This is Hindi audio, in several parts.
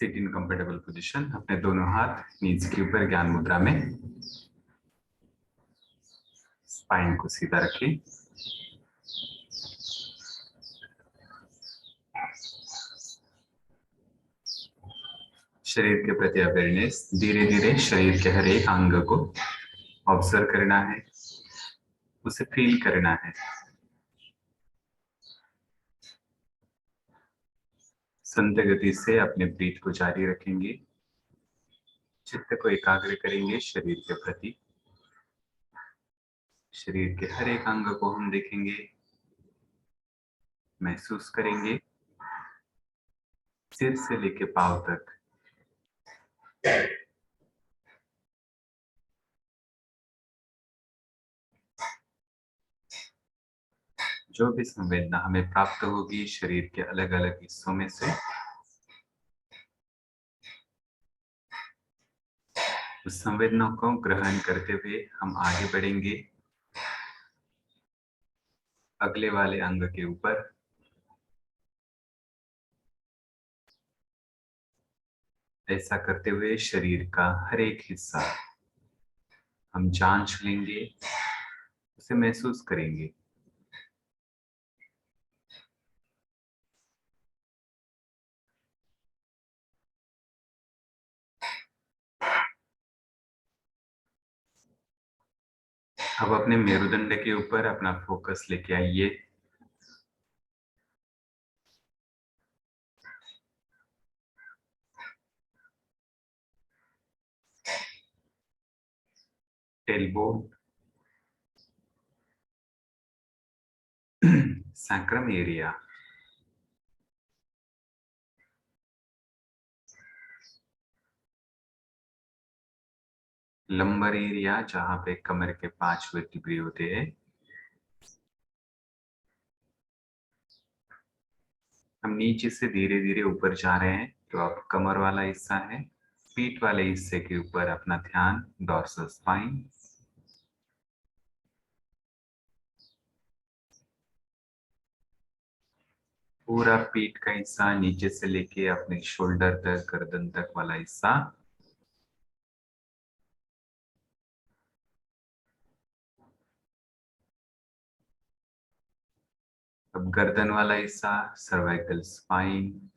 Sit in comfortable position. अपने दोनों हाथ नीज के ऊपर ज्ञान मुद्रा में। स्पाइन को सीधा रखें। शरीर के प्रति अवेयरनेस। धीरे धीरे शरीर के हर एक अंग को ऑब्जर्व करना है, उसे फील करना है। संत गति से अपने ब्रीथ को जारी रखेंगे। चित्त को एकाग्र करेंगे शरीर के प्रति। शरीर के हर एक अंग को हम देखेंगे, महसूस करेंगे, सिर से लेके पांव तक। जो भी संवेदना हमें प्राप्त होगी शरीर के अलग अलग हिस्सों में से, उस संवेदना को ग्रहण करते हुए हम आगे बढ़ेंगे अगले वाले अंग के ऊपर। ऐसा करते हुए शरीर का हर एक हिस्सा हम जांच लेंगे, उसे महसूस करेंगे। अब अपने मेरुदंड के ऊपर अपना फोकस लेके आइए। Tailbone, sacrum area, lumbar area जहां पे कमर के 5 वर्टिब्रे होते हैं। हम नीचे से धीरे धीरे ऊपर जा रहे हैं, तो अब कमर वाला हिस्सा है। पीठ वाले हिस्से के ऊपर अपना ध्यान, डॉर्सल स्पाइन। पूरा पीठ का हिस्सा नीचे से लेके अपने शोल्डर तक, गर्दन तक वाला हिस्सा। अब गर्दन वाला हिस्सा, सर्वाइकल स्पाइन।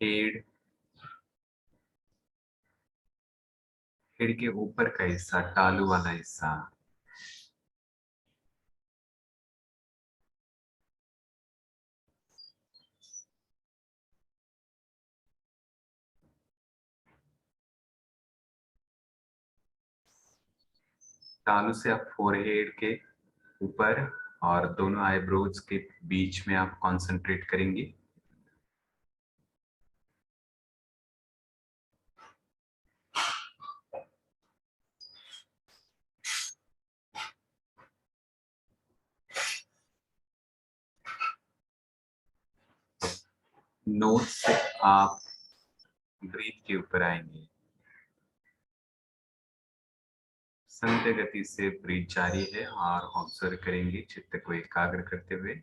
हेड, हेड के ऊपर का हिस्सा, टालू वाला हिस्सा। तालू से आप फोरहेड के ऊपर और दोनों आईब्रोज के बीच में आप कंसंट्रेट करेंगे। नोज से आप ब्रीथ के ऊपर आएंगे। संत गति से ब्रीथ जारी है और ऑब्जर्व करेंगे चित्त को एकाग्र करते हुए।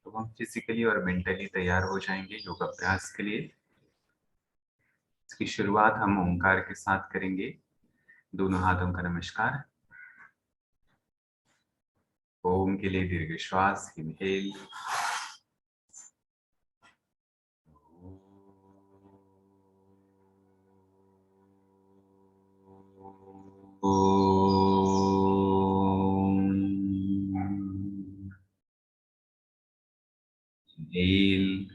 तो हम फिजिकली और मेंटली तैयार हो जाएंगे योग अभ्यास के लिए। इसकी शुरुआत हम ओंकार के साथ करेंगे। दोनों हाथों का नमस्कार। ओम के लिए दीर्घ श्वास, इनहेल। Inhale.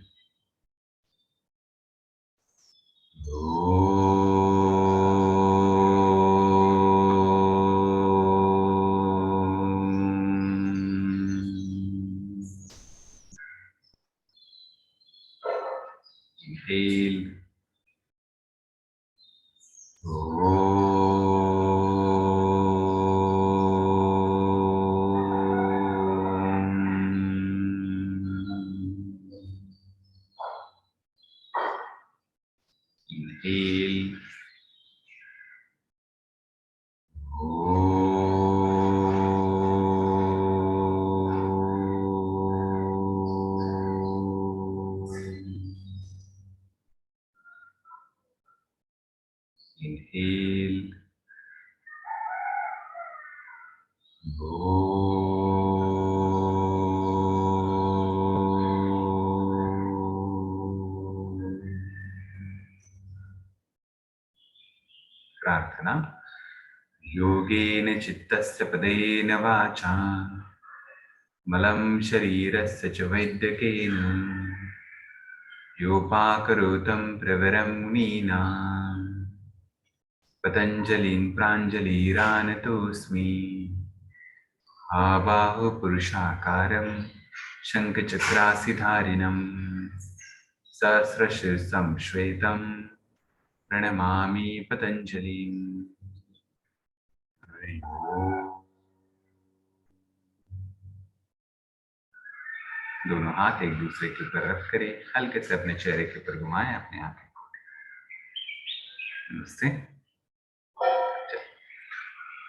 Inhale. Inhale. प्रार्थना। योगेन चित्तस्य पदेन वाचा मलं शरीरस्य च वैद्यकेन योपाकरोतं प्रवरं मुनीनां पतञ्जलिं प्राञ्जलिरानतोऽस्मि। आबाहुपुरुषाकारं शङ्खचक्रासिधारिणं सहस्रशीर्षं श्वेतं प्रणमामि पतञ्जलिम्। हरि ओम। दोनों हाथ एक दूसरे के ऊपर रख करें, हल्के से अपने चेहरे के ऊपर घुमाएं, अपने आंखें खोलें। नमस्ते।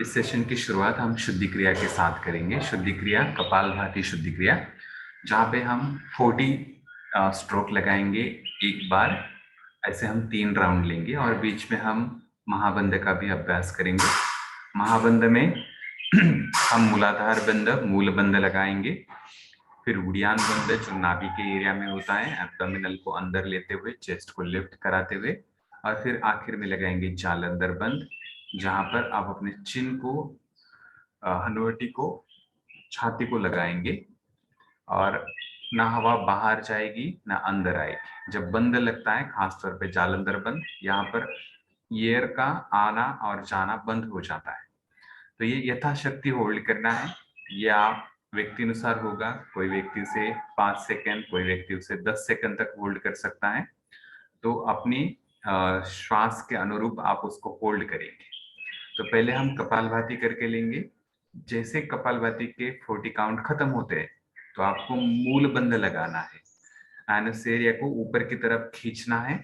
इस सेशन की शुरुआत हम शुद्धि क्रिया के साथ करेंगे। शुद्धि क्रिया कपालभाति शुद्धि क्रिया, जहाँ पे हम 40 स्ट्रोक लगाएंगे एक बार। ऐसे हम 3 राउंड लेंगे और बीच में हम महाबंध का भी अभ्यास करेंगे। महाबंध में हम मूलाधार बंध, मूल बंध लगाएंगे, फिर उड़ियान बंध जो नाभि के एरिया में होता है, एब्डोमिनल को अंदर लेते हुए चेस्ट को लिफ्ट कराते हुए, और फिर आखिर में लगाएंगे जालंधर बंध, जहां पर आप अपने चिन को, हनवटी को, छाती को लगाएंगे और ना हवा बाहर जाएगी ना अंदर आएगी। जब बंद लगता है, खासतौर पे जालंधर बंद, यहाँ पर एयर का आना और जाना बंद हो जाता है। तो ये यथाशक्ति होल्ड करना है। ये आप व्यक्ति अनुसार होगा, कोई व्यक्ति उसे 5 सेकंड, कोई व्यक्ति उसे 10 सेकंड तक होल्ड कर सकता है। तो अपनी श्वास के अनुरूप आप उसको होल्ड करेंगे। तो पहले हम कपालभाति करके लेंगे। जैसे कपालभाति के 40 काउंट खत्म होते हैं तो आपको मूल बंध लगाना है। एनस एरिया को ऊपर की तरफ खींचना है।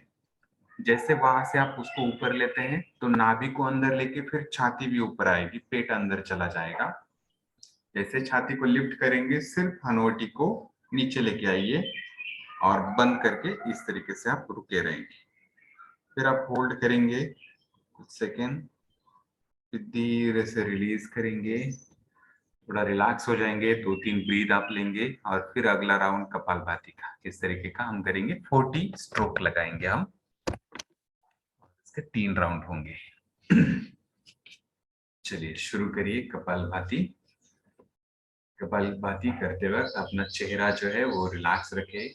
जैसे वहां से आप उसको ऊपर लेते हैं तो नाभि को अंदर लेके फिर छाती भी ऊपर आएगी, पेट अंदर चला जाएगा। जैसे छाती को लिफ्ट करेंगे, सिर्फ हनवटी को नीचे लेके आइए और बंद करके इस तरीके से आप रुके रहेंगे। फिर आप होल्ड करेंगे कुछ सेकेंड, फिर धीरे से रिलीज करेंगे, थोड़ा रिलैक्स हो जाएंगे, 2-3 ब्रीथ आप लेंगे और फिर अगला राउंड कपालभाति का किस तरीके का हम करेंगे। 40 स्ट्रोक लगाएंगे हम, इसके 3 राउंड होंगे। चलिए शुरू करिए कपालभाति। कपालभाति करते वक्त अपना चेहरा जो है वो रिलैक्स रखे।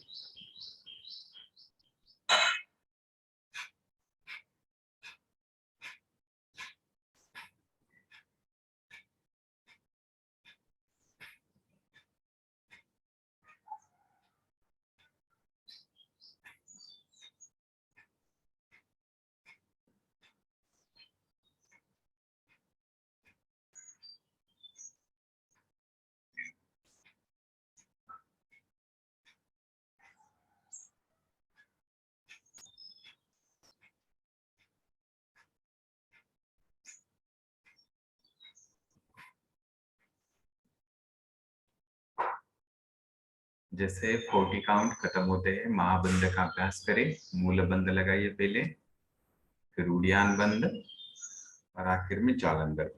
जैसे 40 काउंट खत्म होते हैं, महाबंध का अभ्यास करें। मूल बंध लगाइए पहले, फिर उड़ियान बंद और आखिर में जालंधर।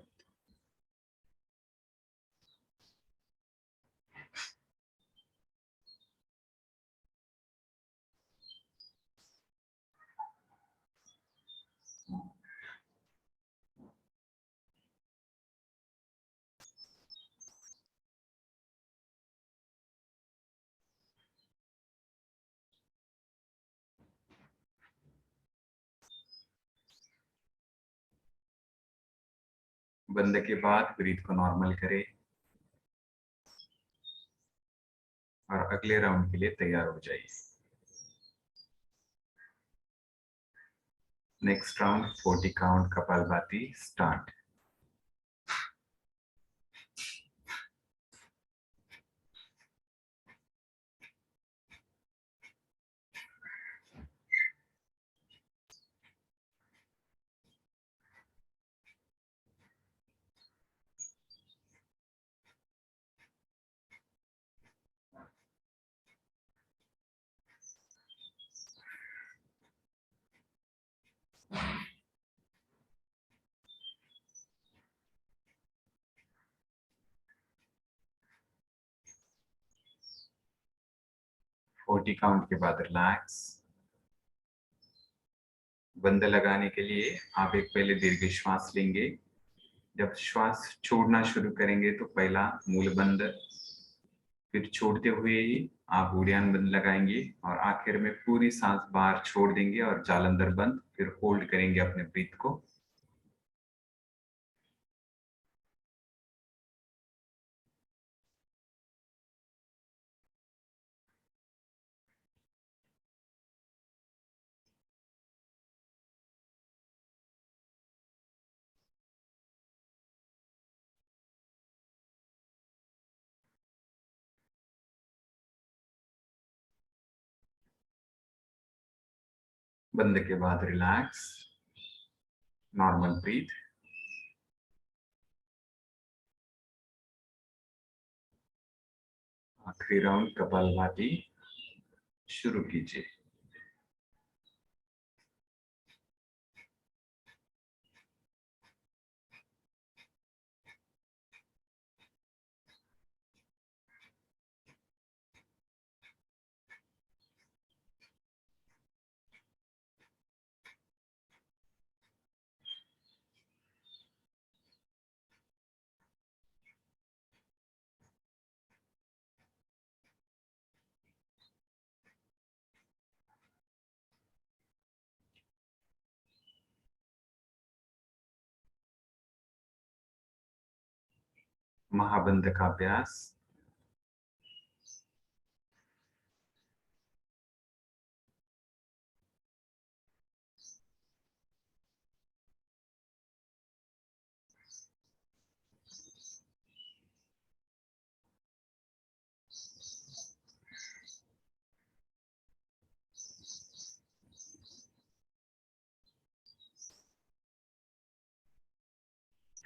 बंद के बाद ब्रीथ को नॉर्मल करें और अगले राउंड के लिए तैयार हो जाइए। Next round 40 count kapalbhati start. 40 count के बाद रिलैक्स। बंद लगाने के लिए आप एक पहले दीर्घ श्वास लेंगे। जब श्वास छोड़ना शुरू करेंगे तो पहला मूल बंद, फिर छोड़ते हुए ही आप उड़ान बंद लगाएंगे और आखिर में पूरी सांस बाहर छोड़ देंगे और जालंधर बंद, फिर होल्ड करेंगे अपने ब्रीथ को। बंद के बाद रिलैक्स, नॉर्मल ब्रीथ। आखिरी राउंड कपालभाति शुरू कीजिए। महाबंद का अभ्यास।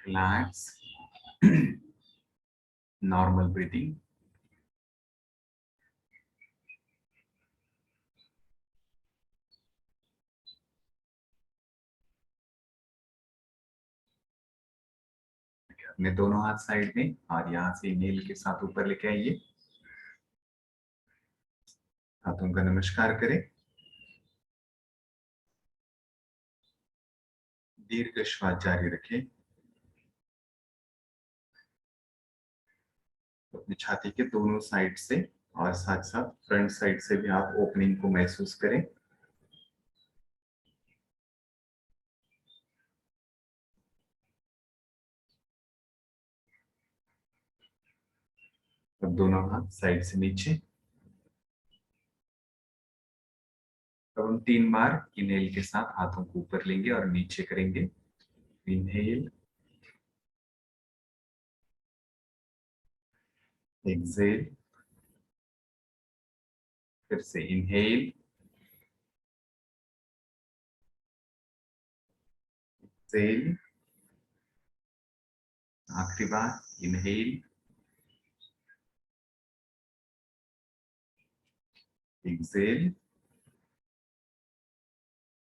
Relax, normal breathing. अपने दोनों हाथ साइड में और यहाँ से नील के साथ ऊपर लेके आइए। हाथों का नमस्कार करें। दीर्घ श्वास जारी रखें। अपनी छाती के दोनों साइड से और साथ साथ फ्रंट साइड से भी आप ओपनिंग को महसूस करें। अब दोनों हाथ साइड से नीचे। अब हम 3 बार इनहेल के साथ हाथों को ऊपर लेंगे और नीचे करेंगे। इनहेल, एक्सेल, फिर से इनहेल, एक्सेल, आखिरी बार इनहेल, एक्सेल।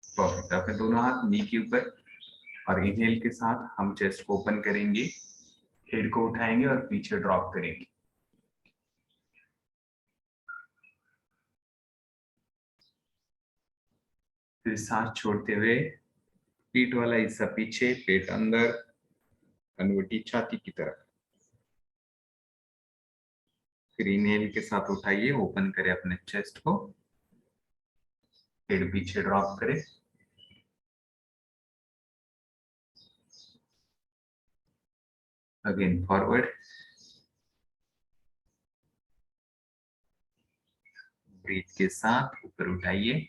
परफेक्ट। अपने दोनों हाथ नी के ऊपर और इनहेल के साथ हम चेस्ट को ओपन करेंगे, हेड को उठाएंगे और पीछे ड्रॉप करेंगे। फिर सांस छोड़ते हुए पीठ वाला हिस्सा पीछे, पेट अंदर, कनवटी छाती की तरफ। फिर इनहेल के साथ उठाइए, ओपन करें अपने चेस्ट को, हेड पीछे ड्रॉप करें। अगेन फॉरवर्ड, ब्रीथ के साथ ऊपर उठाइए,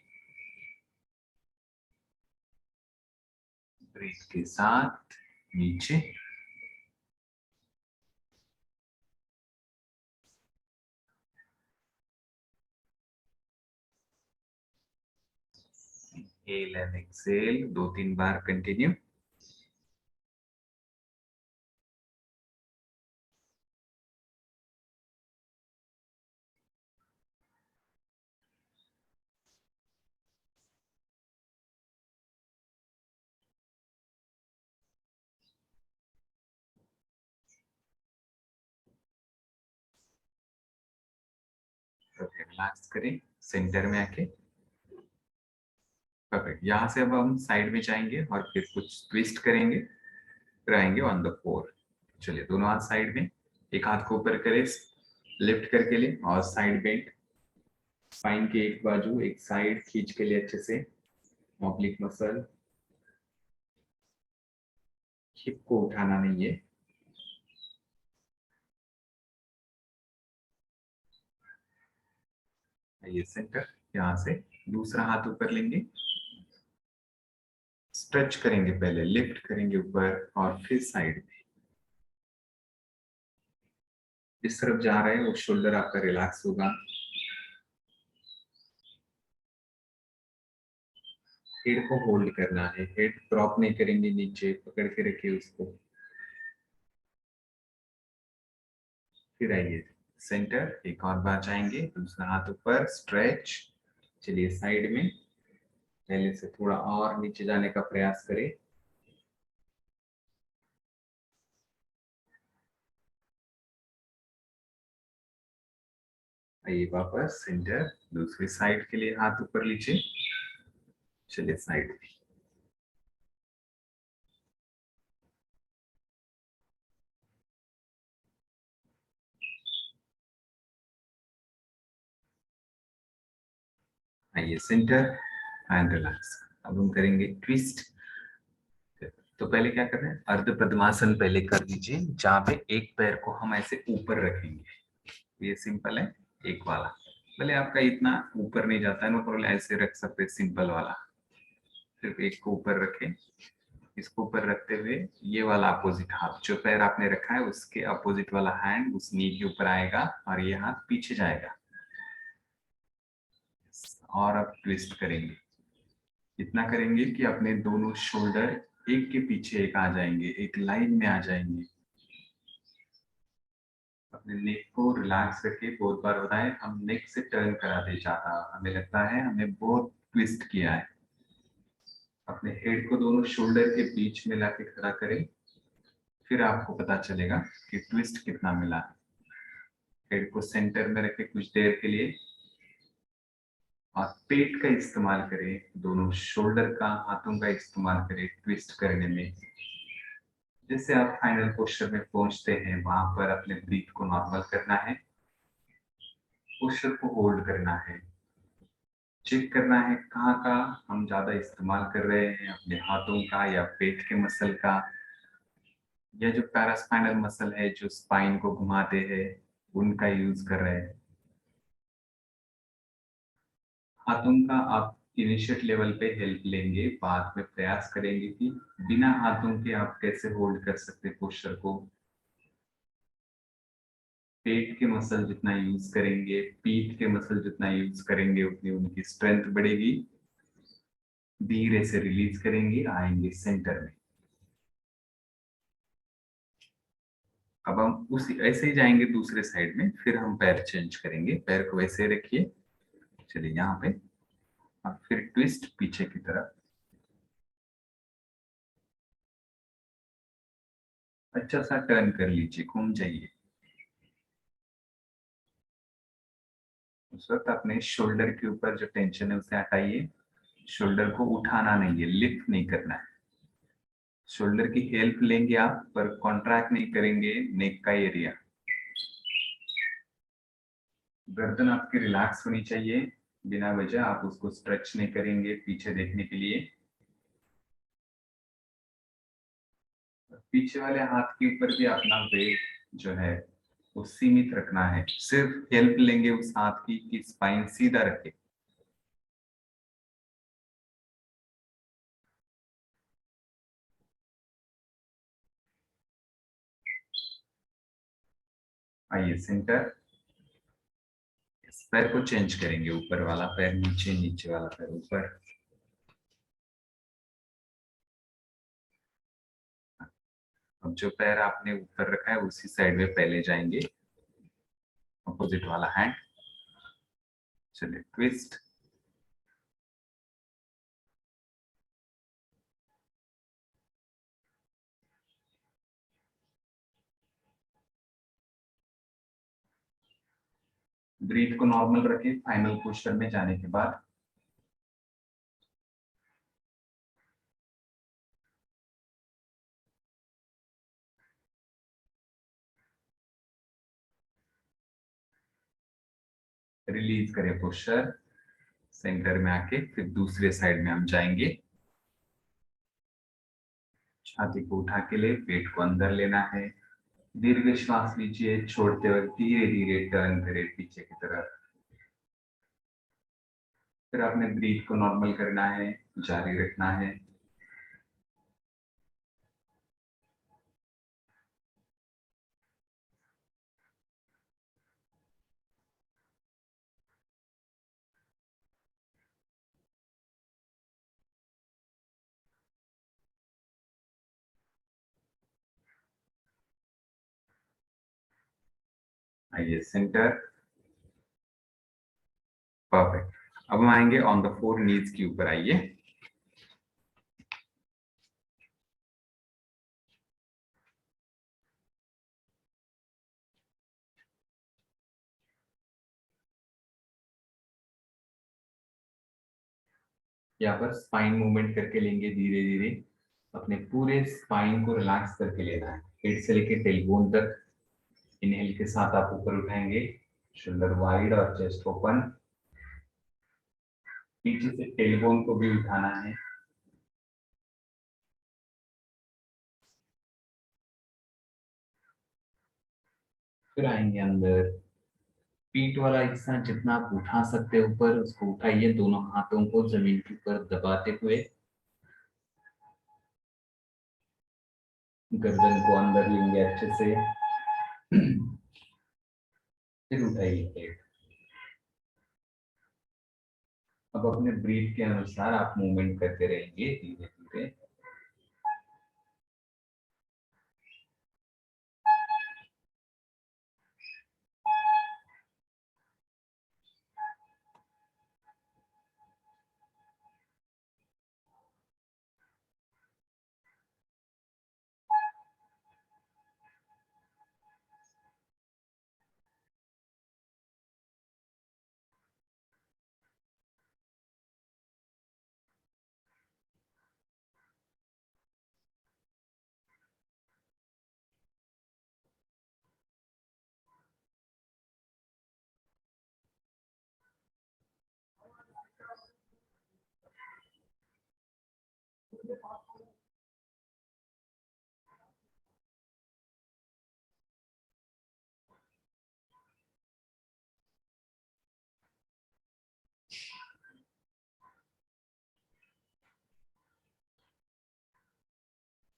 ब्रीथ के साथ नीचे। इनहेल एंड एक्सेल 2-3 बार कंटिन्यू। रिलैक्स करें। सेंटर में आके परफेक्ट। यहाँ से अब हम साइड में जाएंगे और फिर कुछ ट्विस्ट करेंगे, फिर आएंगे ऑन द फोर। चलिए दोनों हाथ साइड में, एक हाथ को ऊपर करे, लिफ्ट करके ले और साइड बेंट, स्पाइन के एक बाजू एक साइड खींच के लिए अच्छे से, ऑब्लिक मसल, हिप को उठाना नहीं है। ये सेंटर, यहाँ से दूसरा हाथ ऊपर लेंगे, स्ट्रेच करेंगे, पहले लिफ्ट करेंगे ऊपर और फिर साइड में। जिस तरफ जा रहे हैं वो शोल्डर आपका रिलैक्स होगा। हेड को होल्ड करना है, हेड ड्रॉप नहीं करेंगे नीचे, पकड़ के रखिए उसको। फिर आइए सेंटर, एक और बार जाएंगे, दूसरा हाथ ऊपर, स्ट्रेच। चलिए साइड में, पहले से थोड़ा और नीचे जाने का प्रयास करें। आइए वापस सेंटर, दूसरी साइड के लिए हाथ ऊपर लीजिए। चलिए साइड में, आइए सेंटर एंड रिलैक्स। अब हम करेंगे ट्विस्ट। तो पहले क्या कर रहे हैं, अर्ध पद्मासन पहले कर दीजिए, जहाँ पे एक पैर को हम ऐसे ऊपर रखेंगे। ये सिंपल है, एक वाला। भले आपका इतना ऊपर नहीं जाता है, नो प्रॉब्लम, ऐसे रख सकते हैं सिंपल वाला। सिर्फ एक को ऊपर रखें, इसको ऊपर रखते हुए ये वाला अपोजिट हाथ, जो पैर आपने रखा है उसके अपोजिट वाला हैंड उस नी के ऊपर आएगा और ये हाथ पीछे जाएगा। और अब ट्विस्ट करेंगे, इतना करेंगे कि अपने दोनों शोल्डर एक के पीछे एक आ जाएंगे, एक लाइन में आ जाएंगे। अपने नेक को रिलैक्स करके बहुत बार होता है हम नेक से टर्न करा दे जाता, हमें लगता है हमने बहुत ट्विस्ट किया है। अपने हेड को दोनों शोल्डर के बीच में लाके खड़ा करें, फिर आपको पता चलेगा कि ट्विस्ट कितना मिला है। हेड को सेंटर में रखे कुछ देर के लिए और पेट का इस्तेमाल करें, दोनों शोल्डर का, हाथों का इस्तेमाल करें ट्विस्ट करने में। जैसे आप फाइनल पोस्चर में पहुंचते हैं वहां पर अपने ब्रीथ को नॉर्मल करना है, पोस्चर को होल्ड करना है, चेक करना है कहाँ का हम ज्यादा इस्तेमाल कर रहे हैं, अपने हाथों का या पेट के मसल का, या जो पैरास्पाइनल मसल है जो स्पाइन को घुमाते हैं उनका यूज कर रहे हैं। हाथों का आप इनिशिएट लेवल पे हेल्प लेंगे, बाद में प्रयास करेंगे कि बिना हाथों के आप कैसे होल्ड कर सकते पोस्चर को। पेट के मसल जितना यूज करेंगे, पीठ के मसल जितना यूज करेंगे, उतनी उनकी स्ट्रेंथ बढ़ेगी। धीरे से रिलीज करेंगे, आएंगे सेंटर में। अब हम उसी ऐसे ही जाएंगे दूसरे साइड में, फिर हम पैर चेंज करेंगे, पैर को वैसे रखिए। चलिए यहाँ पे, अब फिर ट्विस्ट पीछे की तरफ, अच्छा सा टर्न कर लीजिए, घूम जाइए। उस वक्त अपने शोल्डर के ऊपर जो टेंशन है उसे हटाइए। शोल्डर को उठाना नहीं है, लिफ्ट नहीं करना है। शोल्डर की हेल्प लेंगे आप, पर कॉन्ट्रैक्ट नहीं करेंगे नेक का एरिया। गर्दन आपकी रिलैक्स होनी चाहिए, बिना वजह आप उसको स्ट्रेच नहीं करेंगे पीछे देखने के लिए। पीछे वाले हाथ के ऊपर भी अपना वेट जो है वो सीमित रखना है, सिर्फ हेल्प लेंगे उस हाथ की कि स्पाइन सीधा रखे। आइए सेंटर, इस पैर को चेंज करेंगे, ऊपर वाला पैर नीचे, नीचे वाला पैर ऊपर। अब जो पैर आपने ऊपर रखा है उसी साइड में पहले जाएंगे, अपोजिट वाला हैंड। चलिए ट्विस्ट, ब्रीथ को नॉर्मल रखें फाइनल पोस्चर में जाने के बाद। रिलीज करें पोस्चर, सेंटर में आके फिर दूसरे साइड में हम जाएंगे। छाती को उठा के ले, पेट को अंदर लेना है, दीर्घ श्वास लीजिए, छोड़ते वक्त धीरे धीरे टर्न करें पीछे की तरफ। फिर आपने ब्रीथ को नॉर्मल करना है, जारी रखना है। आइए सेंटर, परफेक्ट। अब हम आएंगे ऑन द फोर नीज के ऊपर। आइए, यहाँ पर स्पाइन मूवमेंट करके लेंगे धीरे धीरे। अपने पूरे स्पाइन को रिलैक्स करके लेना है, हेड से लेके टेलबोन तक। इनहेल के साथ आप ऊपर उठाएंगे, शोल्डर वाइड और चेस्ट ओपन। पीछे से टेलबोन को भी उठाना है। फिर आएंगे अंदर, पीठ वाला हिस्सा जितना आप उठा सकते हैं ऊपर, उसको उठाइए दोनों हाथों को जमीन के ऊपर दबाते हुए। गर्दन को अंदर लेंगे अच्छे से। फिर उठाइए पेट। अब अपने ब्रीथ के अनुसार आप मूवमेंट करते रहेंगे धीरे धीरे।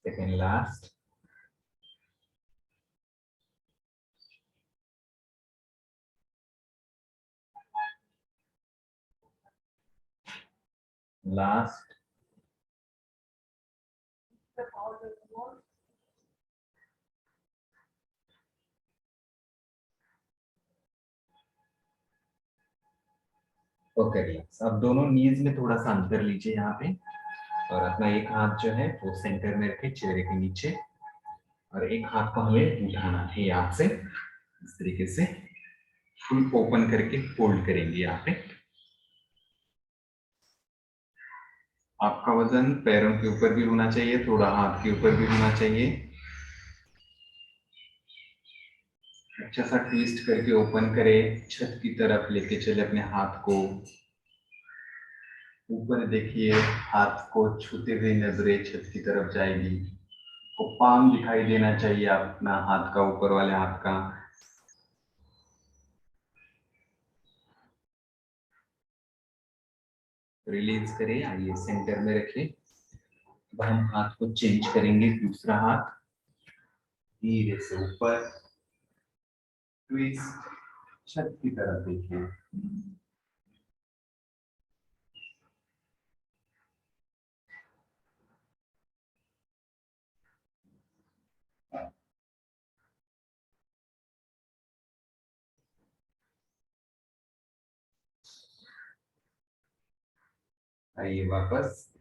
Second last. Last. Okay relax. अब दोनों नीज में थोड़ा सा अंतर लीजिए यहाँ पे, और अपना एक हाथ जो है वो सेंटर में रखे चेहरे के नीचे, और एक हाथ को हमें उठाना है यहाँ से। इस तरीके से फुल ओपन करके फोल्ड करेंगे यहाँ पे। आपका वजन पैरों के ऊपर भी होना चाहिए, थोड़ा हाथ के ऊपर भी होना चाहिए। अच्छा सा ट्विस्ट करके ओपन करें, छत की तरफ लेके चले अपने हाथ को। ऊपर देखिए, हाथ को छूते हुए नजरें छत की तरफ जाएगी। को पाम दिखाई देना चाहिए अपना हाथ का, ऊपर वाले हाथ का। रिलीज करें, आइए सेंटर में रखें। अब हम हाथ को चेंज करेंगे, दूसरा हाथ धीरे से ऊपर, ट्विस्ट, छत की तरफ देखिए। आइए वापस,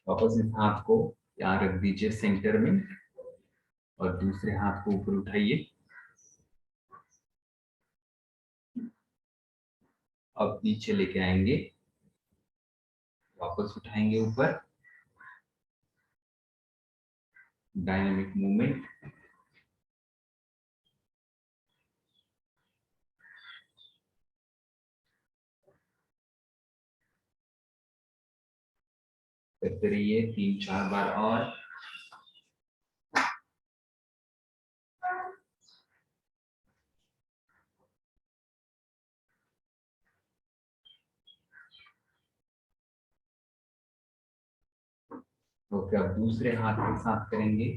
वापस इस हाथ को यहाँ रख दीजिए सेंटर में, और दूसरे हाथ को ऊपर उठाइए। अब नीचे लेके आएंगे, वापस उठाएंगे ऊपर, डायनामिक मूवमेंट, करते रहिए 3-4 बार और। ओके, अब दूसरे हाथ के साथ करेंगे।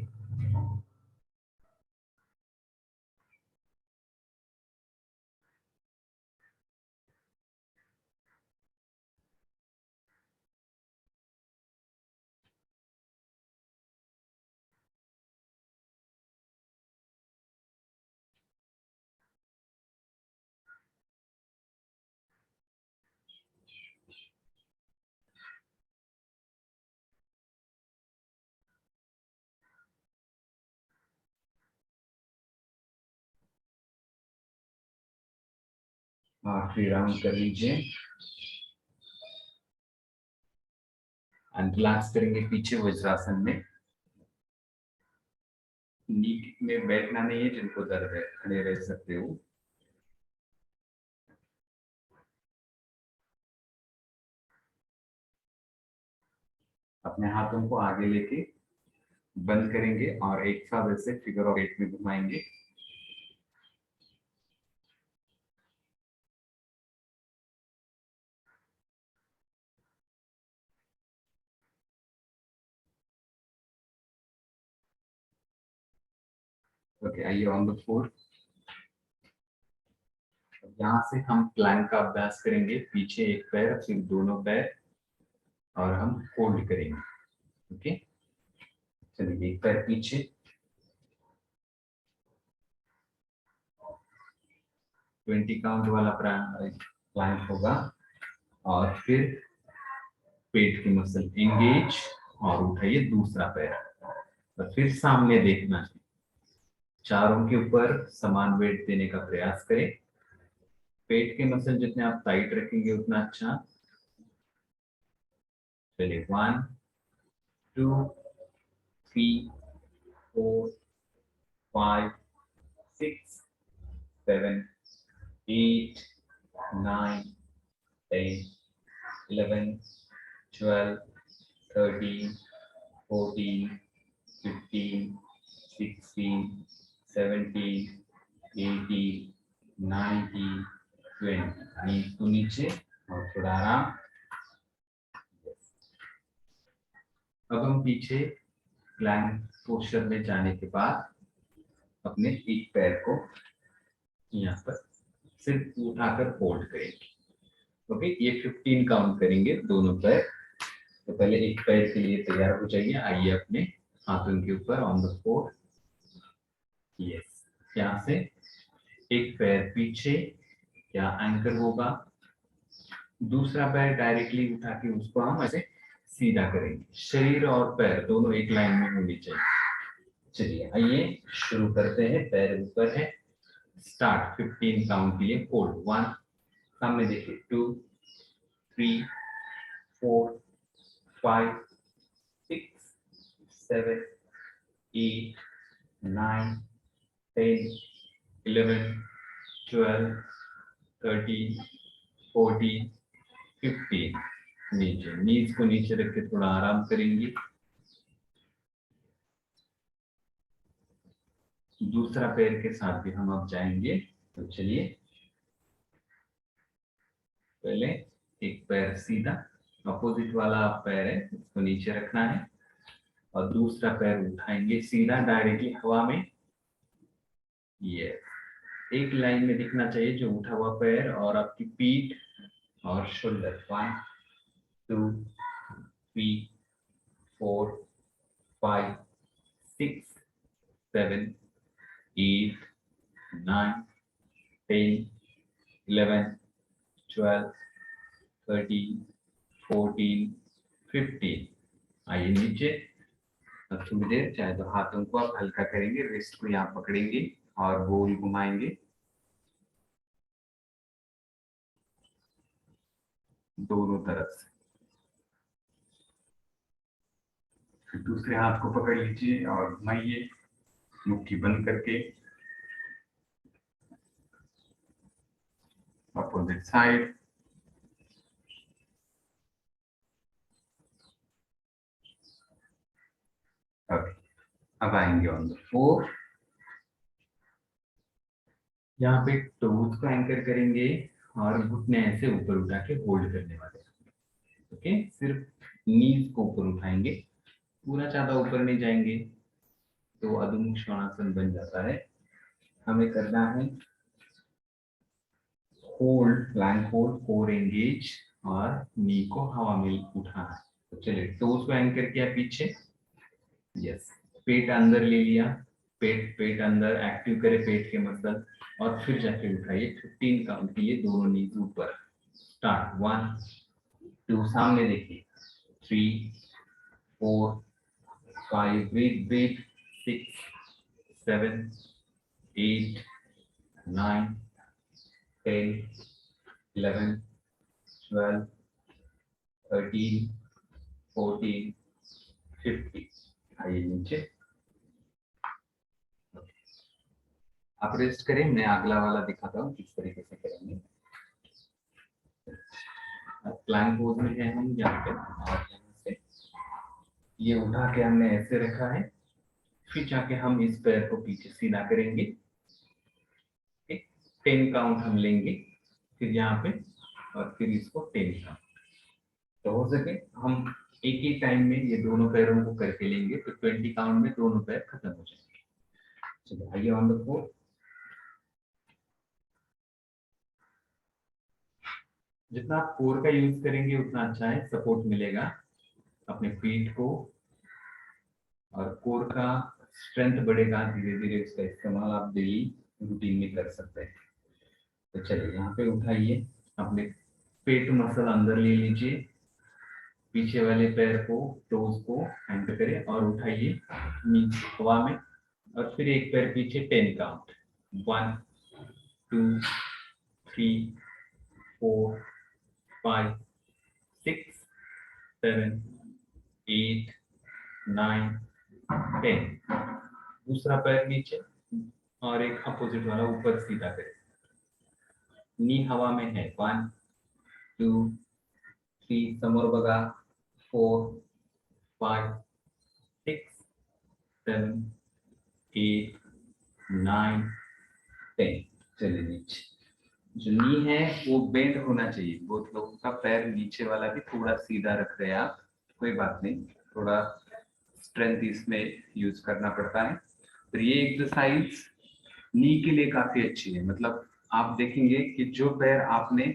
आखिरी राउंड कर लीजिए एंड रिलैक्स करेंगे पीछे वज्रासन में। नी में बैठना नहीं है, जिनको दर्द है खड़े रह सकते हो। अपने हाथों को आगे लेके बंद करेंगे और एक साथ ऐसे फिगर ऑफ 8 में घुमाएंगे। ओके, आइए ऑन द फ्लोर। यहाँ से हम प्लैंक का अभ्यास करेंगे, पीछे एक पैर फिर दोनों पैर और हम फोल्ड करेंगे। ओके, चलिए एक पैर पीछे, 20 काउंट वाला प्लैंक होगा और फिर पेट की मसल एंगेज और उठाइए दूसरा पैर और फिर सामने देखना है। चारों के ऊपर समान वेट देने का प्रयास करें। पेट के मसल जितने आप टाइट रखेंगे उतना अच्छा। चलिए 1 2 3 4 5 6 7 8 9 10 11 12 13 14 15 16 17 18 19 20। नींद को नीचे और थोड़ा आराम। अब हम पीछे प्लैंक पोस्चर में जाने के बाद अपने एक पैर को यहाँ पर सिर्फ उठाकर फोल्ड करेंगे। ओके, ये 15 काउंट करेंगे दोनों पैर। तो पहले एक पैर के लिए तैयार हो जाइए। आइए अपने हाथों के ऊपर ऑन द फ्लोर। यस, यहाँ से एक पैर पीछे या एंकर होगा, दूसरा पैर डायरेक्टली उठा के उसको हम ऐसे सीधा करेंगे। शरीर और पैर दोनों एक लाइन में होनी चाहिए। चलिए आइए शुरू करते हैं। पैर ऊपर है, स्टार्ट 15 काउंट के लिए फोल्ड। 1, सामने देखिए, 2 3 4 5 6 7 8 9 10 11 12 13 14 15। नीचे, नीज को नीचे रख के थोड़ा आराम करेंगे। दूसरा पैर के साथ भी हम अब जाएंगे। तो चलिए, पहले एक पैर सीधा, अपोजिट वाला पैर है उसको नीचे रखना है और दूसरा पैर उठाएंगे सीधा डायरेक्टली हवा में। ये एक लाइन में दिखना चाहिए जो उठा हुआ पैर और आपकी पीठ और शोल्डर। 1 2 3 4 5 6 7 8 9 10 11 12 13 14 15। आइए नीचे। अब थोड़ी देर चाहे तो हाथों को आप हल्का करेंगे, रिस्ट को यहाँ पकड़ेंगे और गोल घुमाएंगे। दोनों तरफ से। फिर दूसरे हाथ को पकड़ लीजिए और घुमाइए मुट्ठी बंद करके। Opposite side. ओके, अब आएंगे ऑन द फ्लोर। यहाँ पे टोज को एंकर करेंगे और घुटने ऐसे ऊपर उठा के होल्ड करने वाले। ओके, सिर्फ नीज को ऊपर उठाएंगे, पूरा ज्यादा ऊपर नहीं जाएंगे, तो अधोमुख श्वानासन बन जाता है। हमें करना है hold, plank hold, core engage और नी को हवा में उठाना है। तो चलिए, टोज को एंकर किया पीछे, यस, पेट अंदर ले लिया, पेट अंदर, एक्टिव करे पेट के मसल और फिर जाके उठाइए। 15 काउंट के लिए दोनों नीज ऊपर। स्टार्ट, 1 2, सामने देखिए, 3 4 5, ब्रीथ 6 7 8 9 10 11 12 13 14 15। आइए नीचे, आप रेस्ट करें, मैं अगला वाला दिखाता हूँ किस तरीके से करेंगे। प्लैंक पोज में है हम यहाँ पे, और यहाँ से ये उठा के हमने ऐसे रखा है। फिर जाके हम इस पैर को पीछे सीधा करेंगे। 10 काउंट हम लेंगे, फिर यहाँ पे, और फिर इसको 10 काउंट। तो हो सके हम एक ही टाइम में ये दोनों पैरों को करके लेंगे, तो 20 काउंट में दोनों पैर खत्म हो जाएंगे। चलो आइए ऑन द फ्लोर। जितना आप कोर का यूज करेंगे उतना अच्छा है, सपोर्ट मिलेगा अपने पीठ को, और कोर का स्ट्रेंथ बढ़ेगा। धीरे धीरे उसका इस्तेमाल आप डेली रूटीन में कर सकते हैं। तो चलिए, यहाँ पे उठाइए, अपने पेट मसल अंदर ले लीजिए, पीछे वाले पैर को, टोज को एंटर करें और उठाइए नीचे हवा में, और फिर एक पैर पीछे, 10 काउंट, 1 2 3 4 5 6 7 8 9 10। दूसरा पैर नीचे और एक अपोजिट वाला ऊपर सीधा करें। नी हवा में है, 1 2 3, समोर बघा, 4 5 6 7 8 9 10। चलिए नीचे, जो नी है वो बेंड होना चाहिए। बहुत लोगों का पैर नीचे वाला भी थोड़ा सीधा रख रहे हैं आप, कोई बात नहीं, थोड़ा स्ट्रेंथ इसमें यूज करना पड़ता है। तो ये एक्सरसाइज नी के लिए काफी अच्छी है। मतलब आप देखेंगे कि जो पैर आपने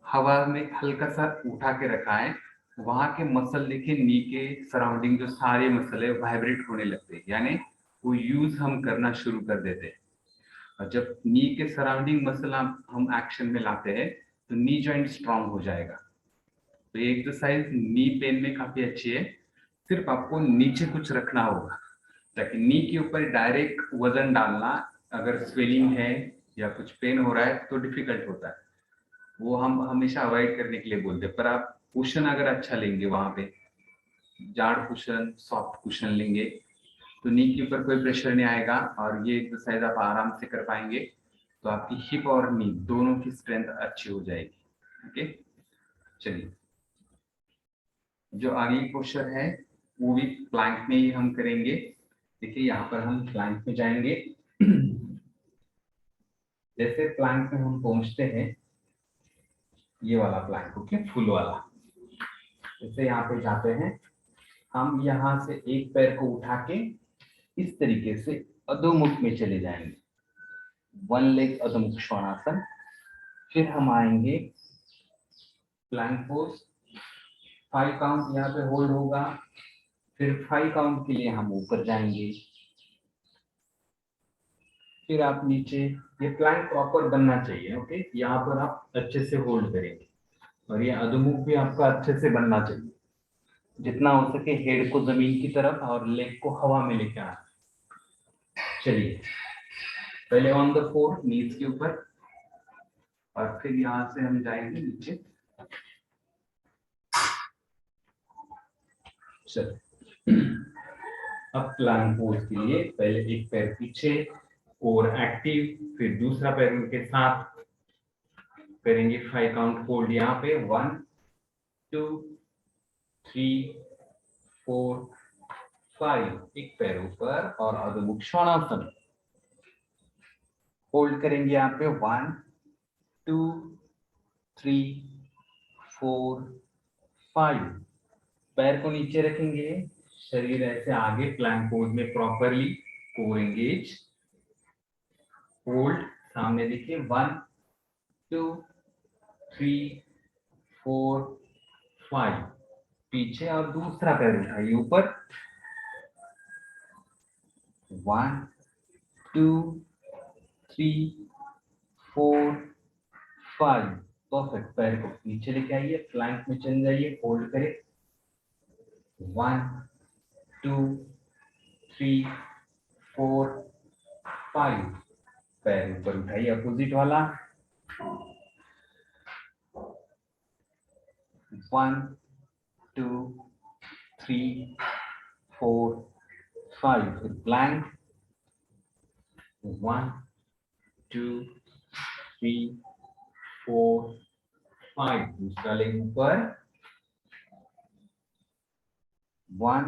हवा में हल्का सा उठा के रखा है, वहां के मसल देखिए, नी के सराउंडिंग जो सारे मसल है वाइब्रेट होने लगते हैं, यानी वो यूज हम करना शुरू कर देते हैं। और जब नी के सराउंडिंग मसल हम एक्शन में लाते हैं, तो नी जॉइंट स्ट्रांग हो जाएगा। तो ये एक्सरसाइज नी पेन में काफी अच्छी है। सिर्फ आपको नीचे कुछ रखना होगा, ताकि नी के ऊपर डायरेक्ट वजन डालना, अगर स्वेलिंग है या कुछ पेन हो रहा है तो डिफिकल्ट होता है। वो हम हमेशा अवॉइड करने के लिए बोलते हैं। पर आप कुशन अगर अच्छा लेंगे, वहां पे जाड़ कुशन, सॉफ्ट कुशन लेंगे, तो नी के ऊपर कोई प्रेशर नहीं आएगा और ये एक्सरसाइज आप आराम से कर पाएंगे। तो आपकी हिप और नी दोनों की स्ट्रेंथ अच्छी हो जाएगी। ओके, चलिए, जो आगे पोस्चर है वो भी प्लैंक में ही हम करेंगे। देखिए, यहाँ पर हम प्लैंक में जाएंगे। जैसे प्लैंक में हम पहुंचते हैं, ये वाला प्लैंक, ओके, फुल वाला, जैसे यहाँ पे जाते हैं, हम यहाँ से एक पैर को उठा के इस तरीके से अधोमुख में चले जाएंगे, 1 लेग अधोमुख श्वानासन। फिर हम आएंगे प्लैंक पोज, 5 काउंट यहाँ पे होल्ड होगा, फिर 5 काउंट के लिए हम ऊपर जाएंगे, फिर आप नीचे। ये प्लैंक प्रॉपर बनना चाहिए, ओके, यहाँ पर आप अच्छे से होल्ड करेंगे, और ये अधोमुख भी आपका अच्छे से बनना चाहिए। जितना हो सके हेड को जमीन की तरफ और लेग को हवा में लेके आना। चलिए, पहले ऑन द फ्लोर, नीज के ऊपर, और फिर यहाँ से हम जाएंगे नीचे। चलो, अब प्लांक पोज के लिए पहले एक पैर पीछे और एक्टिव, फिर दूसरा पैर उनके साथ करेंगे। 5 काउंट होल्ड यहाँ पे, 1 2 3 4 5। एक पैर ऊपर और अधोमुख श्वानासन होल्ड करेंगे यहाँ पे, 1 2 3 4 5। पैर को नीचे रखेंगे, शरीर ऐसे आगे प्लैंक पोज में प्रॉपरली, कोर एंगेज, होल्ड। सामने देखिए, 1 2 3 4 5। पीछे और दूसरा पैर उठाइए ऊपर, 1 2 3 4 5। परफेक्ट। पैर को नीचे लेके आइए, प्लैंक में चले जाइए, होल्ड करें, 1 2 3 4 5। पैर ऊपर उठाइए, अपोजिट वाला, 1 2 3 4 5। फिर प्लैंक, 1 2 3 4 5। दूसरा लेग ऊपर, 1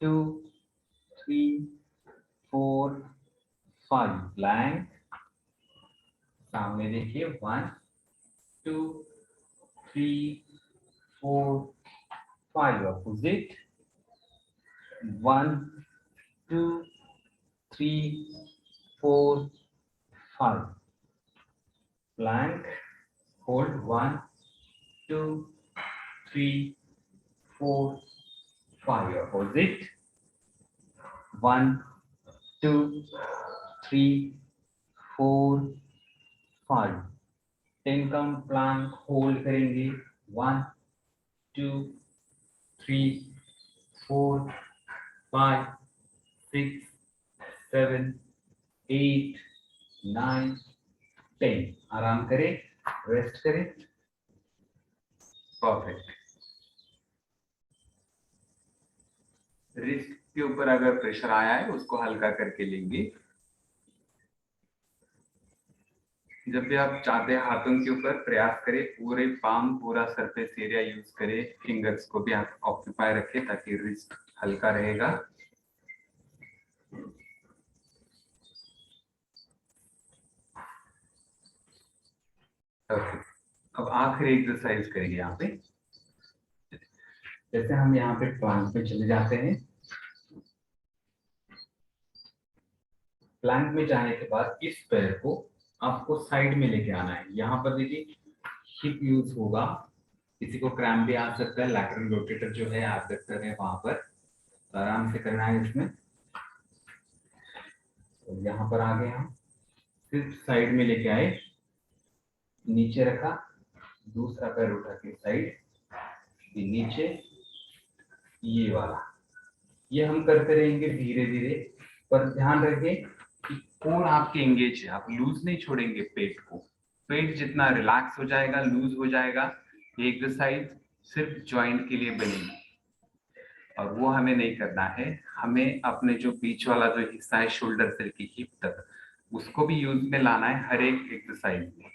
2 3 4 5। प्लैंक, सामने देखिए, 1 2 3 4 5। Opposite, 1 2 3 4 5। Plank, hold, 1 2 3 4 5। Opposite, 1 2 3 4 5। 10 count plank hold करेंगे, 1 2 3 4 5 6 7 8 9 10। आराम करें, रेस्ट करें। परफेक्ट। रिस्ट के ऊपर अगर प्रेशर आया है उसको हल्का करके लेंगे। जब भी आप चाहते हैं हाथों के ऊपर प्रयास करें, पूरे पाम, पूरा सरफेस एरिया यूज करें। फिंगर्स को भी आप ऑक्यूपाई रखें ताकि रिस्ट हल्का रहेगा। अब आखिरी एक्सरसाइज करेंगे यहाँ पे। जैसे हम यहाँ पे प्लांक पे चले जाते हैं, प्लांक में जाने के बाद इस पैर को आपको साइड में लेके आना है। यहाँ पर देखिए हिप यूज होगा, किसी को क्रैम्प भी आ सकता है, लैटरल रोटेटर जो है एब्डक्टर है वहां पर, तो आराम से करना है इसमें। तो यहाँ पर आ गए हम, सिर्फ साइड में लेके आए, नीचे रखा, दूसरा पैर उठा के साइड, नीचे, ये वाला। ये हम करते रहेंगे धीरे धीरे, पर ध्यान रखें कि कोर आपके एंगेज है, आप लूज नहीं छोड़ेंगे पेट को। पेट जितना रिलैक्स हो जाएगा, लूज हो जाएगा, ये एक्सरसाइज सिर्फ जॉइंट के लिए बनेगी और वो हमें नहीं करना है। हमें अपने जो बीच वाला जो हिस्सा है शोल्डर से लेकर हिप तक, उसको भी यूज में लाना है हर एक एक्सरसाइज में,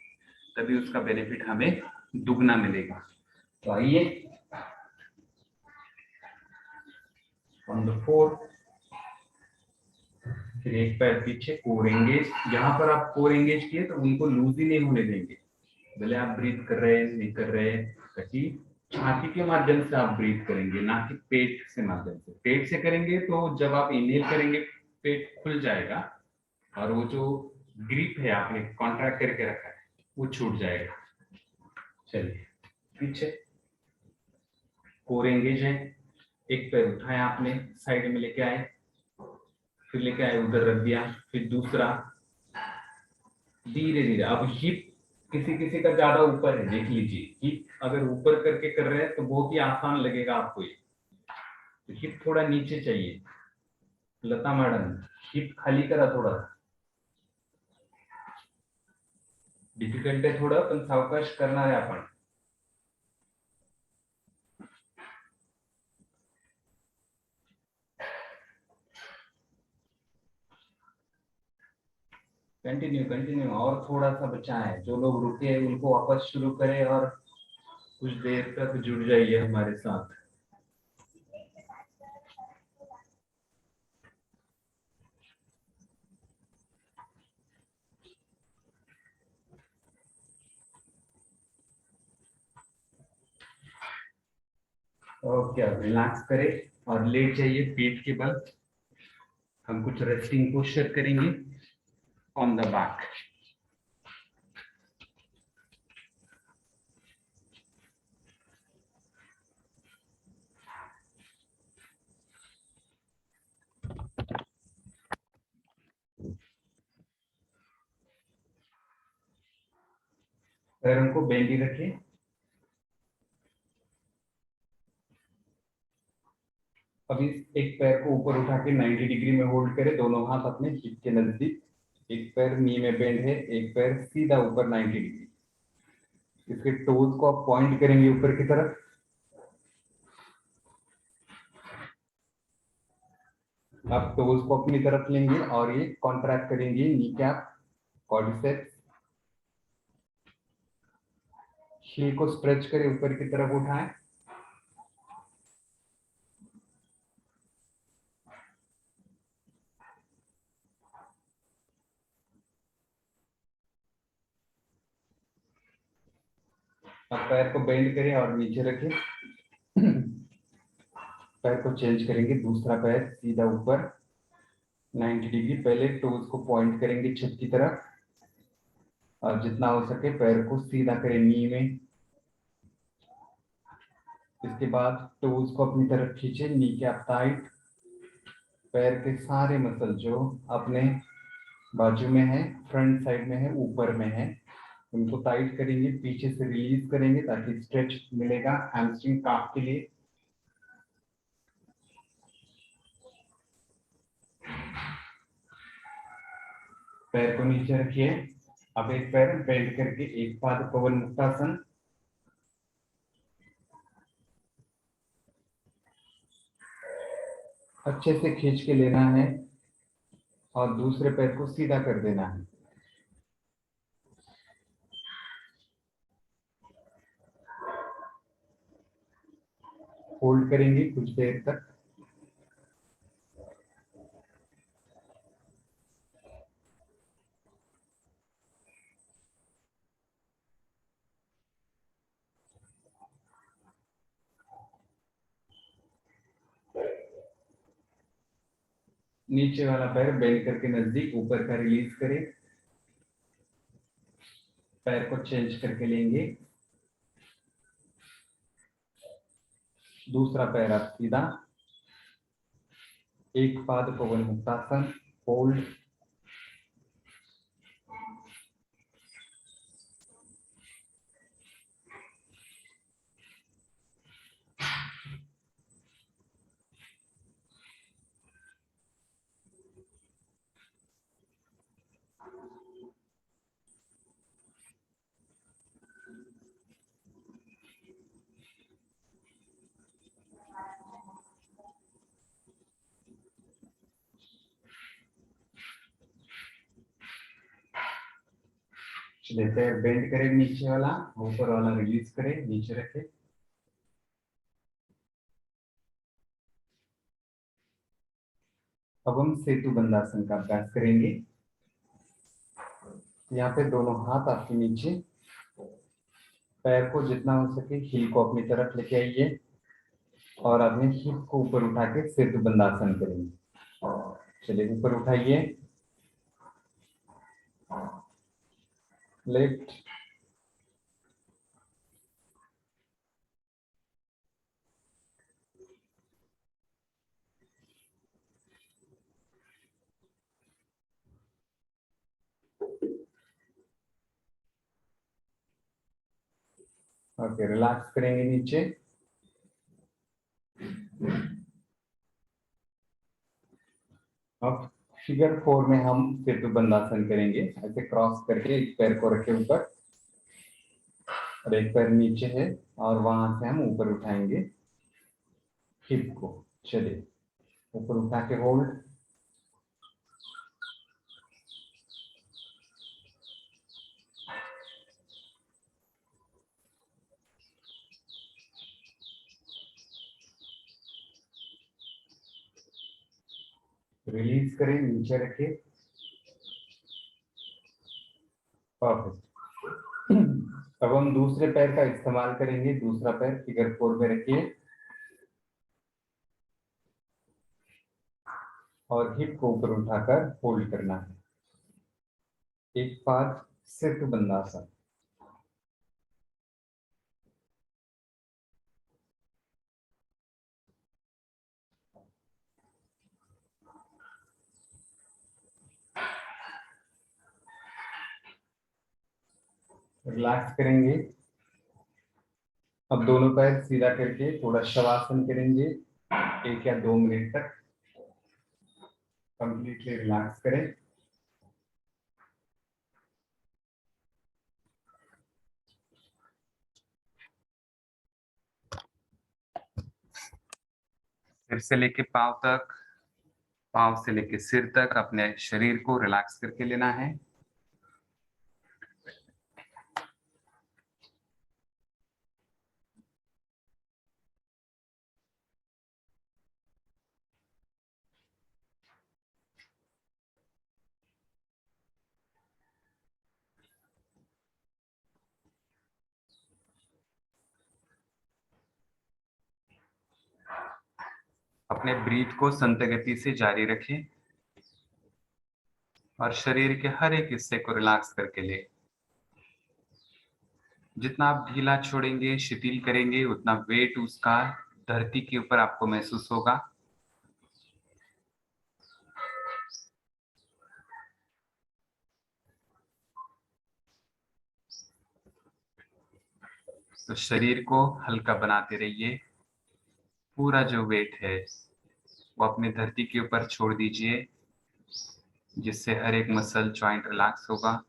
तभी उसका बेनिफिट हमें दुगना मिलेगा। तो आइए, ऑन द 4, फिर एक पैर पीछे, कोर एंगेज। यहाँ पर आप कोर एंगेज किए तो उनको लूज ही नहीं होने देंगे, भले आप ब्रीथ कर रहे हैं नहीं कर रहे हैं, ताकि छाती के माध्यम से आप ब्रीथ करेंगे, ना कि पेट से माध्यम से। पेट से करेंगे तो जब आप इनहेल करेंगे पेट खुल जाएगा और वो जो ग्रिप है आपने कॉन्ट्रैक्ट करके रखा है वो छूट जाएगा। चलिए, पीछे कोर एंगेज है, एक पैर उठाया आपने, साइड में लेके आए, फिर लेके आए उधर रख दिया, फिर दूसरा, धीरे धीरे। अब हिप किसी किसी का ज्यादा ऊपर है, देख लीजिए, हिप अगर ऊपर करके कर रहे हैं तो बहुत ही आसान लगेगा आपको ये, तो हिप थोड़ा नीचे चाहिए। लता मैडम, हिप खाली करा थोड़ा, डिफिकल्ट आहे थोडं, पण सावकाश करणार आहे आपण। कंटिन्यू कंटिन्यू, और थोड़ा सा बचा है। जो लोग रुके हैं उनको वापस शुरू करें और कुछ देर तक जुड़ जाइए हमारे साथ। ओके, अब रिलैक्स करें और लेट जाइए पीठ के बल। हम कुछ रेस्टिंग पोस्चर करेंगे ऑन द बैक। पैरों को बेंडी रखें। अभी एक पैर को ऊपर उठा के 90 डिग्री में होल्ड करें, दोनों हाथ अपने हिप के नजदीक। एक पैर नी में बेंड है, एक पैर सीधा ऊपर 90 डिग्री। इसके टोज को आप पॉइंट करेंगे ऊपर की तरफ। आप टोज को अपनी तरफ लेंगे और ये कॉन्ट्रैक्ट करेंगे नी कैप, क्वाड्रिसेप्स। हील को स्ट्रेच करें, ऊपर की तरफ उठाएं। अब पैर को बेंड करें और नीचे रखें। पैर को चेंज करेंगे, दूसरा पैर सीधा ऊपर 90 डिग्री। पहले टोज को पॉइंट करेंगे छत की तरफ और जितना हो सके पैर को सीधा करें नी में। इसके बाद टोज को अपनी तरफ खींचे, नी कैप टाइट। पैर के सारे मसल जो अपने बाजू में है, फ्रंट साइड में है, ऊपर में है, उनको टाइट करेंगे। पीछे से रिलीज करेंगे ताकि स्ट्रेच मिलेगा हैमस्ट्रिंग काफ के लिए। पैर को नीचे रखिए। अब एक पैर बेंड करके एक पाद पवन मुक्तासन। अच्छे से खींच के लेना है और दूसरे पैर को सीधा कर देना है। होल्ड करेंगे कुछ देर तक। नीचे वाला पैर बेंड करके नजदीक, ऊपर का रिलीज करें। पैर को चेंज करके लेंगे, दूसरा पैर आप सीधा। एक पाद पवन मुक्तासन, होल्ड। चलिए, पैर बेंड करें, नीचे वाला ऊपर वाला रिलीज करें, नीचे रखें। अब हम सेतु बंदासन का अभ्यास करेंगे। यहाँ पे दोनों हाथ आपके नीचे, पैर को जितना हो सके हील को अपनी तरफ लेके आइए और अपने हिप को ऊपर उठा के सेतु बंदासन करेंगे। चलिए, ऊपर उठाइए, लेफ्ट। ओके, रिलैक्स करेंगे नीचे। अब फिगर 4 में हम सेतु बंदासन करेंगे। ऐसे क्रॉस करके एक पैर को रखे ऊपर और एक पैर नीचे है और वहां से हम ऊपर उठाएंगे हिप को। चलिए, ऊपर उठा के होल्ड। रिलीज करें, नीचे रखिए। परफेक्ट। अब हम दूसरे पैर का इस्तेमाल करेंगे। दूसरा पैर फिगर 4 में रखिए और हिप को ऊपर उठाकर होल्ड करना है। एक पाद सिर्फ बंदासन। रिलैक्स करेंगे। अब दोनों पैर सीधा करके थोड़ा शवासन करेंगे 1 या 2 मिनट तक। कंप्लीटली रिलैक्स करें। सिर से लेके पांव तक, पांव से लेके सिर तक अपने शरीर को रिलैक्स करके लेना है। अपने ब्रीथ को संत गति से जारी रखें और शरीर के हर एक हिस्से को रिलैक्स करके ले। जितना आप ढीला छोड़ेंगे, शिथिल करेंगे, उतना वेट उसका धरती के ऊपर आपको महसूस होगा। तो शरीर को हल्का बनाते रहिए। पूरा जो वेट है वो अपने धरती के ऊपर छोड़ दीजिए, जिससे हर एक मसल जॉइंट रिलैक्स होगा।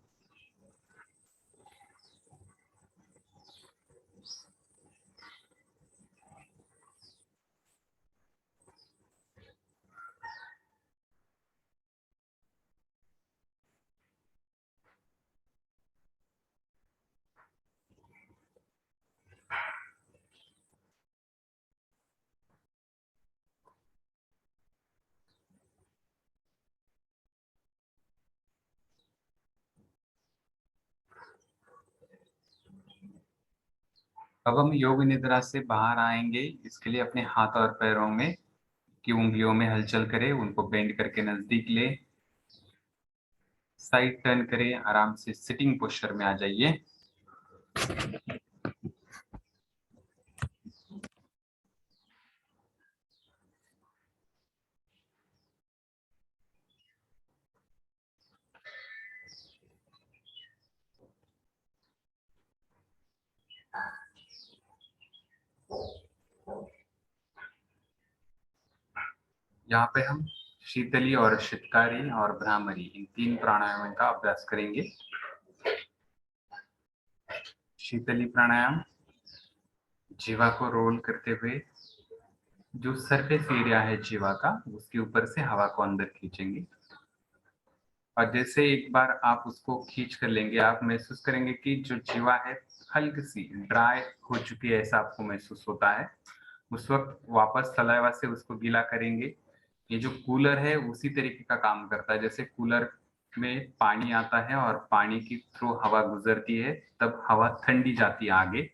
अब हम योग निद्रा से बाहर आएंगे। इसके लिए अपने हाथ और पैरों में की उंगलियों में हलचल करें, उनको बेंड करके नजदीक ले, साइड टर्न करें, आराम से सिटिंग पोस्चर में आ जाइए। यहाँ पे हम शीतली और शीतकारी और भ्रामरी, इन 3 प्राणायामों का अभ्यास करेंगे। शीतली प्राणायाम, जीवा को रोल करते हुए जो सरफेस एरिया है जीवा का, उसके ऊपर से हवा को अंदर खींचेंगे। और जैसे एक बार आप उसको खींच कर लेंगे, आप महसूस करेंगे कि जो जीवा है हल्की सी ड्राई हो चुकी है, ऐसा आपको महसूस होता है। उस वक्त वापस सलाइवा से उसको गीला करेंगे। ये जो कूलर है उसी तरीके का काम करता है। जैसे कूलर में पानी आता है और पानी की थ्रू हवा गुजरती है, तब हवा ठंडी जाती है आगे।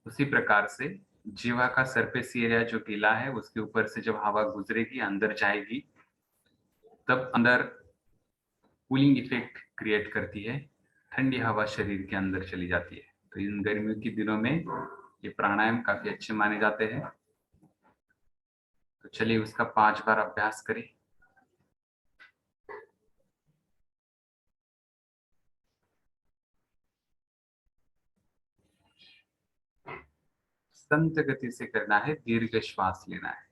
उसी प्रकार से जीवा का सरफेस एरिया जो गीला है, उसके ऊपर से जब हवा गुजरेगी, अंदर जाएगी, तब अंदर कूलिंग इफेक्ट क्रिएट करती है। ठंडी हवा शरीर के अंदर चली जाती है। तो इन गर्मियों के दिनों में ये प्राणायाम काफी अच्छे माने जाते हैं। तो चलिए उसका 5 बार अभ्यास करें। संत गति से करना है, दीर्घ श्वास लेना है।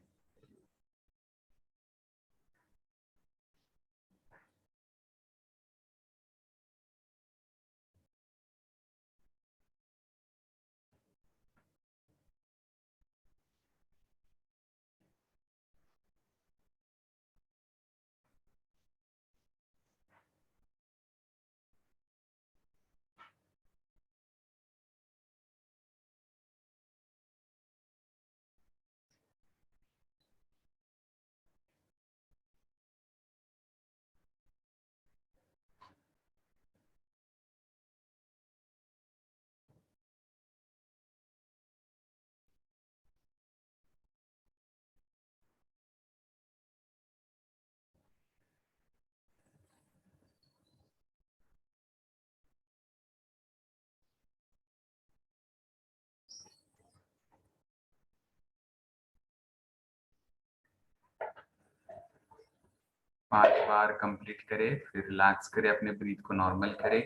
5 बार कंप्लीट करें, फिर रिलैक्स करें, अपने ब्रीथ को नॉर्मल करें।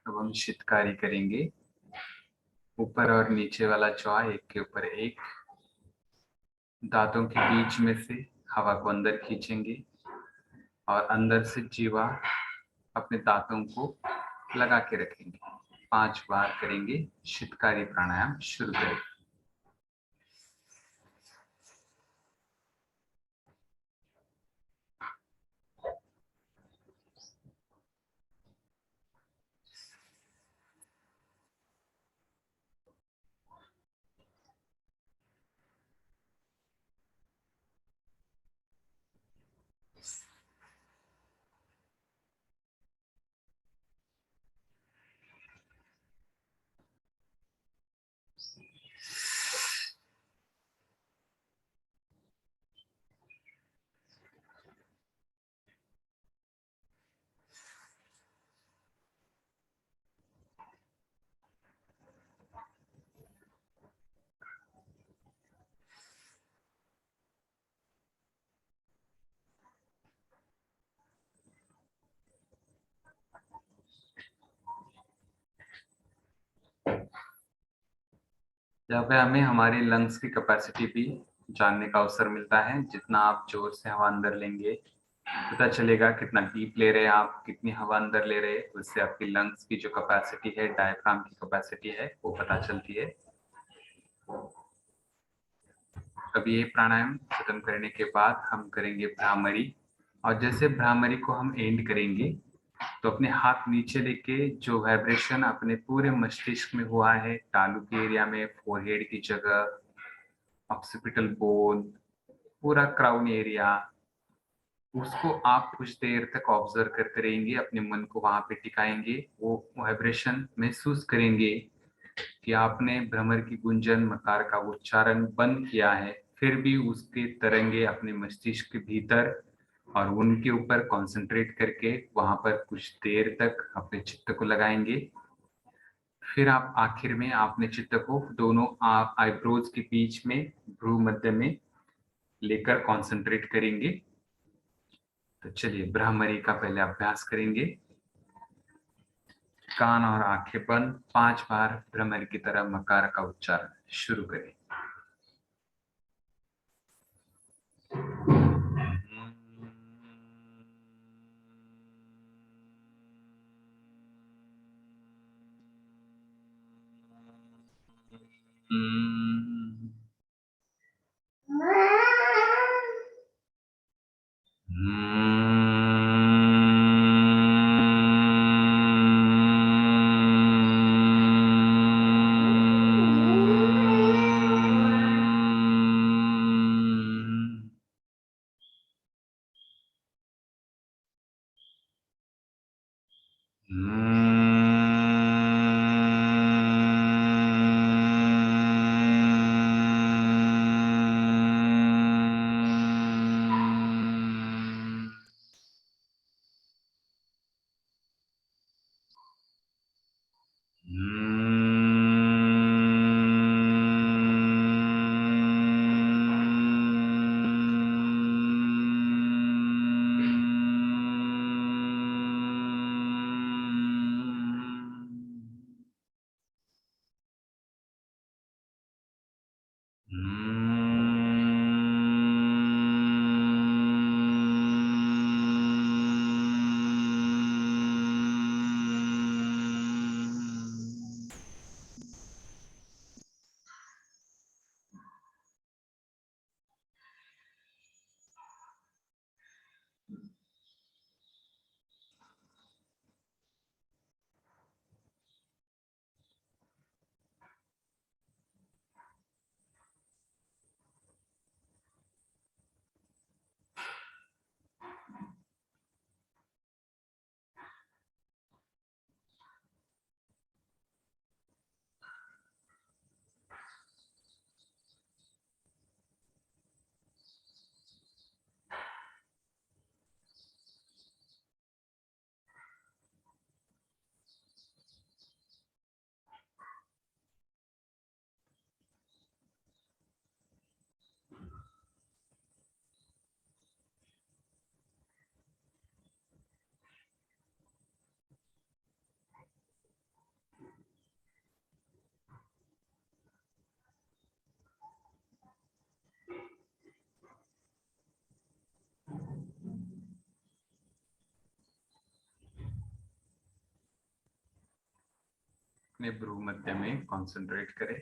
अब हम शीतकारी करेंगे। ऊपर और नीचे वाला जॉ एक के ऊपर एक, दांतों के बीच में से हवा को अंदर खींचेंगे और अंदर से जीवा अपने दांतों को लगा के रखेंगे। 5 बार करेंगे। शीतकारी प्राणायाम शुरू करें। यहाँ पे हमें हमारी लंग्स की कैपेसिटी भी जानने का अवसर मिलता है। जितना आप जोर से हवा अंदर लेंगे, पता चलेगा कितना डीप ले रहे हैं आप, कितनी हवा अंदर ले रहे हैं। उससे आपकी लंग्स की जो कैपेसिटी है, डायफ्राम की कैपेसिटी है, वो पता चलती है। अब ये प्राणायाम खत्म करने के बाद हम करेंगे भ्रामरी। और जैसे भ्रामरी को हम एंड करेंगे तो अपने हाथ नीचे लेके जो वाइब्रेशन अपने पूरे मस्तिष्क में हुआ है, तालू के एरिया में, फोरहेड की जगह, ऑक्सीपिटल बोन, पूरा क्राउन एरिया, उसको आप कुछ देर तक ऑब्जर्व करते रहेंगे। अपने मन को वहां पे टिकाएंगे। वो वाइब्रेशन महसूस करेंगे कि आपने भ्रमर की गुंजन, मकार का उच्चारण बंद किया है, फिर भी उसके तरंगे अपने मस्तिष्क के भीतर, और उनके ऊपर कंसंट्रेट करके वहां पर कुछ देर तक अपने चित्त को लगाएंगे। फिर आप आखिर में अपने चित्त को दोनों आईब्रोज के बीच में, भ्रू मध्य में लेकर कंसंट्रेट करेंगे। तो चलिए भ्रामरी का पहले अभ्यास करेंगे। कान और आंखें बंद, 5 बार भ्रमरी की तरह मकार का उच्चारण शुरू करें। अपने भ्रू मध्य में कंसंट्रेट करें।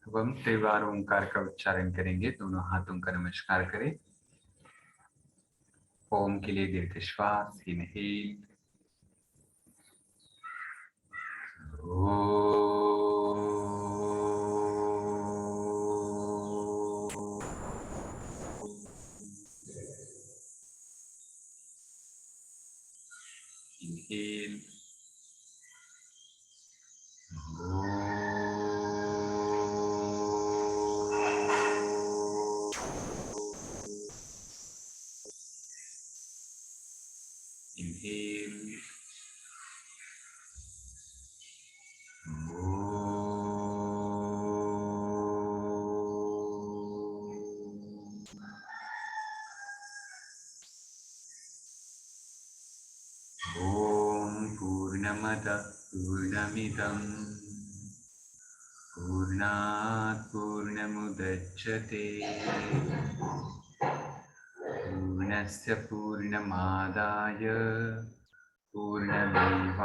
अब हम त्रिवार ओंकार का उच्चारण करेंगे। दोनों हाथों का नमस्कार करें। ओम के लिए दीर्घ श्वास, इनहेल, इनहेल, inhale, ॐ पूर्णमदः पूर्णमिदं पूर्णात् पूर्णमुदच्यते पूर्णस्य पूर्णमादाय पूर्णमेवावशिष्यते।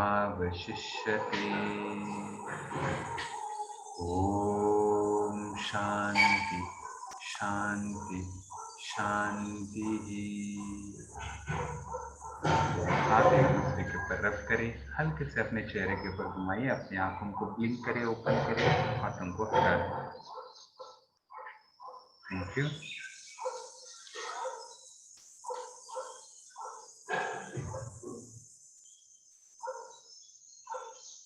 ॐ शान्ति शान्ति शान्तिः। हाथ एक दूसरे के ऊपर रब करें, हल्के से अपने चेहरे के ऊपर घुमाइए, अपनी आंखों को ब्लिंक करें, ओपन करें, हाथों को हिला दें। Thank you.